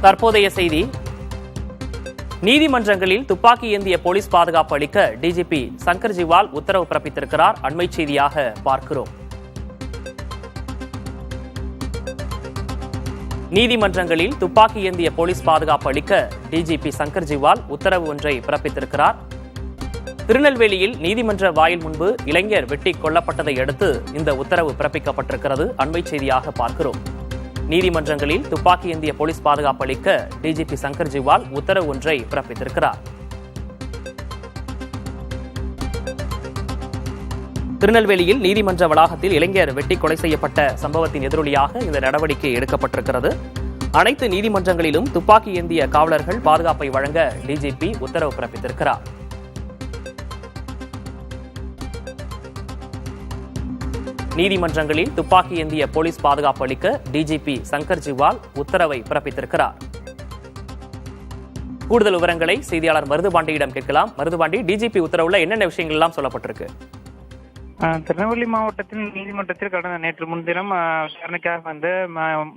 தற்போதைய செய்தி. நீதிமன்றங்களில் துப்பாக்கி ஏந்திய போலீஸ் பாதுகாப்பு அளிக்க டிஜிபி சங்கர் ஜிவால் உத்தரவு பிறப்பித்திருக்கிறார். அண்மை செய்தியாக பார்க்கிறோம். நீதிமன்றங்களில் துப்பாக்கி ஏந்திய போலீஸ் பாதுகாப்பு அளிக்க டிஜிபி சங்கர் ஜிவால் உத்தரவு ஒன்றை பிறப்பித்திருக்கிறார். திருநெல்வேலியில் நீதிமன்ற வாயில் முன்பு இளைஞர் வெட்டி கொல்லப்பட்டதை அடுத்து இந்த உத்தரவு பிறப்பிக்கப்பட்டிருக்கிறது. அண்மை செய்தியாக பார்க்கிறோம். நீதிமன்றங்களில் துப்பாக்கி ஏந்திய போலீஸ் பாதுகாப்பு அளிக்க டிஜிபி சங்கர் ஜிவால் உத்தரவு ஒன்றை பிறப்பித்திருக்கிறார். திருநெல்வேலியில் நீதிமன்ற வளாகத்தில் இளைஞர் வெட்டி கொலை செய்யப்பட்ட சம்பவத்தின் எதிரொலியாக இந்த நடவடிக்கை எடுக்கப்பட்டிருக்கிறது. அனைத்து நீதிமன்றங்களிலும் துப்பாக்கி ஏந்திய காவலர்கள் பாதுகாப்பை வழங்க டிஜிபி உத்தரவு பிறப்பித்திருக்கிறார். நீதிமன்றங்களில் துப்பாக்கி ஏந்திய போலீஸ் பாதுகாப்பு அளிக்க டிஜிபி சங்கர் ஜிவால் உத்தரவை பிறப்பித்திருக்கிறார். கூடுதல் விவரங்களை செய்தியாளர் மருதுபாண்டியிடம் கேட்கலாம். மருதுபாண்டி, டிஜிபி உத்தரவுல என்னென்ன விஷயங்கள் எல்லாம் சொல்லப்பட்டிருக்கு? திருநெல்வேலி மாவட்டத்தில் நீதிமன்றத்தில் கடந்த நேற்று முன்தினம் விசாரணைக்காக வந்த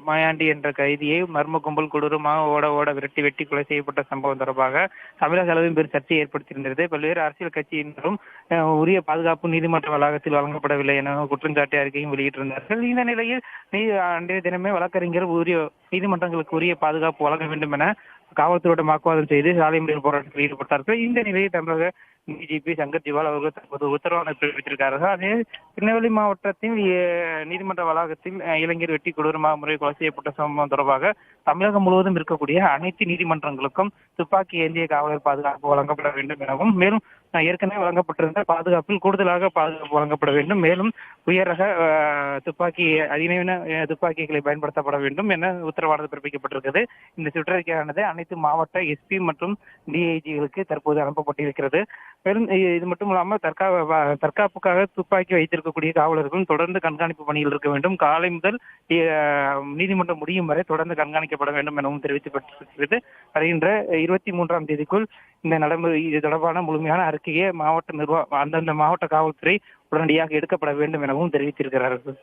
மாயாண்டி என்ற கைதியை மர்ம கும்பல் கொடூரமாக ஓட வெட்டி கொலை செய்யப்பட்ட சம்பவம் தொடர்பாக தமிழக அளவில் பெரும் சர்ச்சை ஏற்படுத்தியிருந்தது. பல்வேறு அரசியல் கட்சியினரும் உரிய பாதுகாப்பு நீதிமன்ற வளாகத்தில் வழங்கப்படவில்லை என குற்றஞ்சாட்டி அறிக்கையும் வெளியிட்டிருந்தார்கள். இந்த நிலையில் அன்றைய தினமே வழக்கறிஞர் நீதிமன்றங்களுக்கு உரிய பாதுகாப்பு வழங்க வேண்டும் என காவல்துறையுடன் வாக்குவாதம் செய்து சாலை மறியல் போராட்டத்தில் ஈடுபட்டார்கள். இந்த நிலையில் தமிழக டிஜிபி சங்கர் ஜிவால் அவர்கள் தற்போது உத்தரவாணை பிறப்பித்திருக்கிறார்கள். அதே திருநெல்வேலி மாவட்டத்தில் நீதிமன்ற வளாகத்தில் இளைஞர் வெட்டி கொடூரமாக முறை கொலை செய்யப்பட்ட சம்பவம் தொடர்பாக தமிழகம் முழுவதும் இருக்கக்கூடிய அனைத்து நீதிமன்றங்களுக்கும் துப்பாக்கி ஏந்திய காவலர் பாதுகாப்பு வழங்கப்பட வேண்டும் எனவும், மேலும் ஏற்கனவே வழங்கப்பட்டிருந்த பாதுகாப்பில் கூடுதலாக பாதுகாப்பு வழங்கப்பட வேண்டும், மேலும் உயர் ரக அதிநவீன துப்பாக்கிகளை பயன்படுத்தப்பட வேண்டும் என உத்தரவானது பிறப்பிக்கப்பட்டிருக்கிறது. இந்த சுற்றறிக்கையானது அனைத்து மாவட்ட எஸ்பி மற்றும் டிஐஜிகளுக்கு தற்போது அனுப்பப்பட்டிருக்கிறது. மேலும் இது மட்டும் இல்லாமல் தற்காப்புக்காக துப்பாக்கி வைத்திருக்கக்கூடிய காவலர்களும் தொடர்ந்து கண்காணிப்பு பணியில் இருக்க வேண்டும். காலை முதல் நீதிமன்றம் முடியும் வரை தொடர்ந்து கண்காணிக்கப்பட வேண்டும் எனவும் தெரிவிக்கப்பட்டிருக்கிறது. வருகின்ற 23ஆம் தேதிக்குள் இந்த நடைமுறை இது தொடர்பான முழுமையான அறிக்கையை அந்தந்த மாவட்ட காவல்துறை உடனடியாக எடுக்கப்பட வேண்டும் எனவும் தெரிவித்திருக்கிறார்கள்.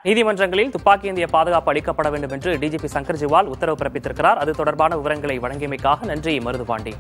நீதிமன்றங்களில் துப்பாக்கி ஏந்திய பாதுகாப்பு அளிக்கப்பட வேண்டும் என்று டிஜிபி சங்கர் ஜிவால் உத்தரவு பிறப்பித்திருக்கிறார். அது தொடர்பான விவரங்களை வழங்கியமைக்காக நன்றி மருதுபாண்டி.